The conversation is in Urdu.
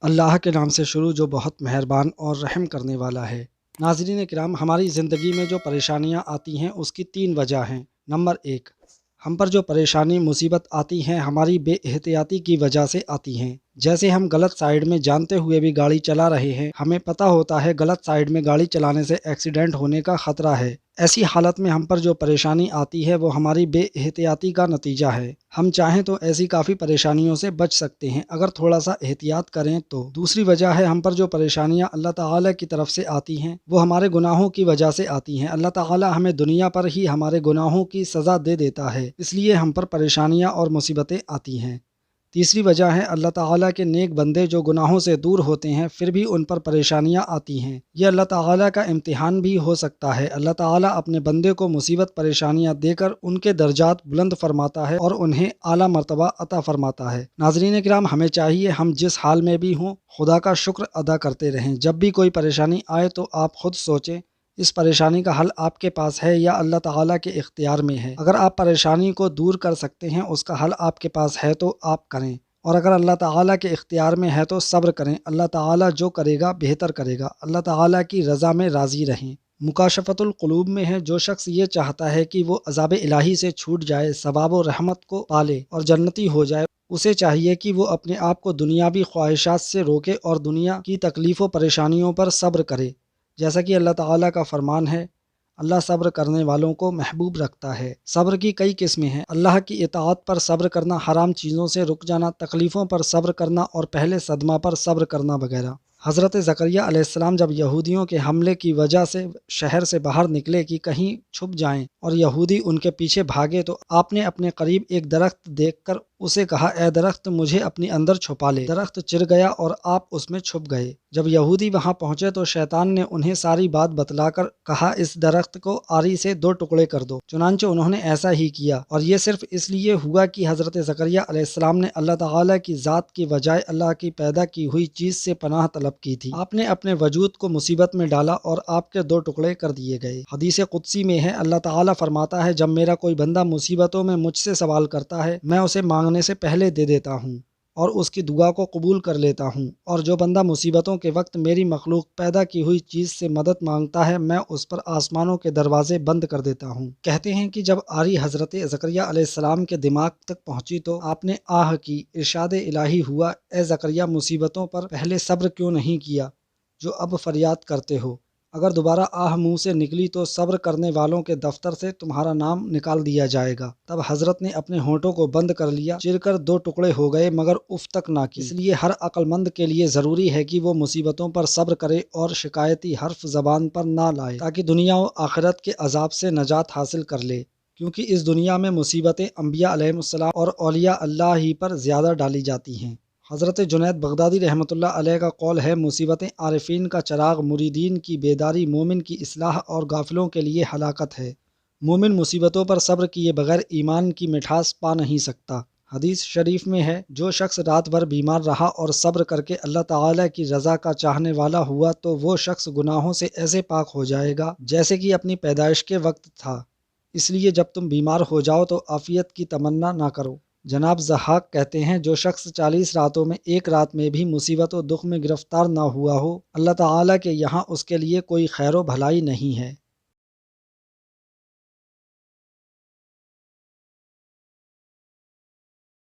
اللہ کے نام سے شروع جو بہت مہربان اور رحم کرنے والا ہے۔ ناظرین کرام، ہماری زندگی میں جو پریشانیاں آتی ہیں اس کی 3 وجہ ہیں۔ نمبر 1، ہم پر جو پریشانی مصیبت آتی ہیں ہماری بے احتیاطی کی وجہ سے آتی ہیں۔ جیسے ہم غلط سائیڈ میں جانتے ہوئے بھی گاڑی چلا رہے ہیں، ہمیں پتہ ہوتا ہے غلط سائیڈ میں گاڑی چلانے سے ایکسیڈنٹ ہونے کا خطرہ ہے۔ ایسی حالت میں ہم پر جو پریشانی آتی ہے وہ ہماری بے احتیاطی کا نتیجہ ہے۔ ہم چاہیں تو ایسی کافی پریشانیوں سے بچ سکتے ہیں اگر تھوڑا سا احتیاط کریں تو۔ دوسری وجہ ہے ہم پر جو پریشانیاں اللہ تعالیٰ کی طرف سے آتی ہیں وہ ہمارے گناہوں کی وجہ سے آتی ہیں۔ اللہ تعالیٰ ہمیں دنیا پر ہی ہمارے گناہوں کی سزا دے دیتا ہے، اس لیے ہم پر پریشانیاں اور مصیبتیں آتی ہیں۔ تیسری وجہ ہے اللہ تعالیٰ کے نیک بندے جو گناہوں سے دور ہوتے ہیں پھر بھی ان پر پریشانیاں آتی ہیں۔ یہ اللہ تعالیٰ کا امتحان بھی ہو سکتا ہے۔ اللہ تعالیٰ اپنے بندے کو مصیبت پریشانیاں دے کر ان کے درجات بلند فرماتا ہے اور انہیں اعلیٰ مرتبہ عطا فرماتا ہے۔ ناظرین کرام، ہمیں چاہیے ہم جس حال میں بھی ہوں خدا کا شکر ادا کرتے رہیں۔ جب بھی کوئی پریشانی آئے تو آپ خود سوچیں اس پریشانی کا حل آپ کے پاس ہے یا اللہ تعالیٰ کے اختیار میں ہے۔ اگر آپ پریشانی کو دور کر سکتے ہیں، اس کا حل آپ کے پاس ہے تو آپ کریں، اور اگر اللہ تعالیٰ کے اختیار میں ہے تو صبر کریں۔ اللہ تعالیٰ جو کرے گا بہتر کرے گا۔ اللہ تعالیٰ کی رضا میں راضی رہیں۔ مکاشفۃ القلوب میں ہے جو شخص یہ چاہتا ہے کہ وہ عذاب الہی سے چھوٹ جائے، ثواب و رحمت کو پالے اور جنتی ہو جائے، اسے چاہیے کہ وہ اپنے آپ کو دنیاوی خواہشات سے روکے اور دنیا کی تکلیف و پریشانیوں پر صبر کرے۔ جیسا کہ اللہ تعالیٰ کا فرمان ہے، اللہ صبر کرنے والوں کو محبوب رکھتا ہے۔ صبر کی کئی قسمیں ہیں۔ اللہ کی اطاعت پر صبر کرنا، حرام چیزوں سے رک جانا، تکلیفوں پر صبر کرنا اور پہلے صدمہ پر صبر کرنا وغیرہ۔ حضرت زکریا علیہ السلام جب یہودیوں کے حملے کی وجہ سے شہر سے باہر نکلے کہ کہیں چھپ جائیں اور یہودی ان کے پیچھے بھاگے تو آپ نے اپنے قریب ایک درخت دیکھ کر اسے کہا، اے درخت مجھے اپنے اندر چھپا لے۔ درخت چر گیا اور آپ اس میں چھپ گئے۔ جب یہودی وہاں پہنچے تو شیطان نے انہیں ساری بات بتلا کر کہا، اس درخت کو آری سے 2 ٹکڑے کر دو۔ چنانچہ انہوں نے ایسا ہی کیا، اور یہ صرف اس لیے ہوا کہ حضرت زکریا علیہ السلام نے اللہ تعالیٰ کی ذات کی بجائے اللہ کی پیدا کی ہوئی چیز سے پناہ طلب کی تھی۔ آپ نے اپنے وجود کو مصیبت میں ڈالا اور آپ کے 2 ٹکڑے کر دیے گئے۔ حدیث قدسی میں ہے، اللہ تعالیٰ فرماتا ہے، جب میرا کوئی بندہ مصیبتوں میں مجھ سے سوال کرتا ہے میں اسے مانگنے سے پہلے دے دیتا ہوں اور اس کی دعا کو قبول کر لیتا ہوں، اور جو بندہ مصیبتوں کے وقت میری مخلوق پیدا کی ہوئی چیز سے مدد مانگتا ہے میں اس پر آسمانوں کے دروازے بند کر دیتا ہوں۔ کہتے ہیں کہ جب آری حضرت زکریا علیہ السلام کے دماغ تک پہنچی تو آپ نے آہ کی، ارشاد الہی ہوا، اے زکریا مصیبتوں پر پہلے صبر کیوں نہیں کیا جو اب فریاد کرتے ہو؟ اگر دوبارہ آہ منہ سے نکلی تو صبر کرنے والوں کے دفتر سے تمہارا نام نکال دیا جائے گا۔ تب حضرت نے اپنے ہونٹوں کو بند کر لیا، چر کر 2 ٹکڑے ہو گئے مگر اف تک نہ کی۔ اس لیے ہر عقل مند کے لیے ضروری ہے کہ وہ مصیبتوں پر صبر کرے اور شکایتی حرف زبان پر نہ لائے تاکہ دنیا و آخرت کے عذاب سے نجات حاصل کر لے، کیونکہ اس دنیا میں مصیبتیں انبیاء علیہ السلام اور اولیاء اللہ ہی پر زیادہ ڈالی جاتی ہیں۔ حضرت جنید بغدادی رحمۃ اللہ علیہ کا قول ہے، مصیبتیں عارفین کا چراغ، مریدین کی بیداری، مومن کی اصلاح اور غافلوں کے لیے ہلاکت ہے۔ مومن مصیبتوں پر صبر کیے بغیر ایمان کی مٹھاس پا نہیں سکتا۔ حدیث شریف میں ہے، جو شخص رات بھر بیمار رہا اور صبر کر کے اللہ تعالیٰ کی رضا کا چاہنے والا ہوا تو وہ شخص گناہوں سے ایسے پاک ہو جائے گا جیسے کہ اپنی پیدائش کے وقت تھا۔ اس لیے جب تم بیمار ہو جاؤ تو عافیت کی تمنا نہ کرو۔ جناب ضحاک کہتے ہیں، جو شخص 40 راتوں میں ایک رات میں بھی مصیبت و دکھ میں گرفتار نہ ہوا ہو، اللہ تعالیٰ کے یہاں اس کے لیے کوئی خیر و بھلائی نہیں ہے۔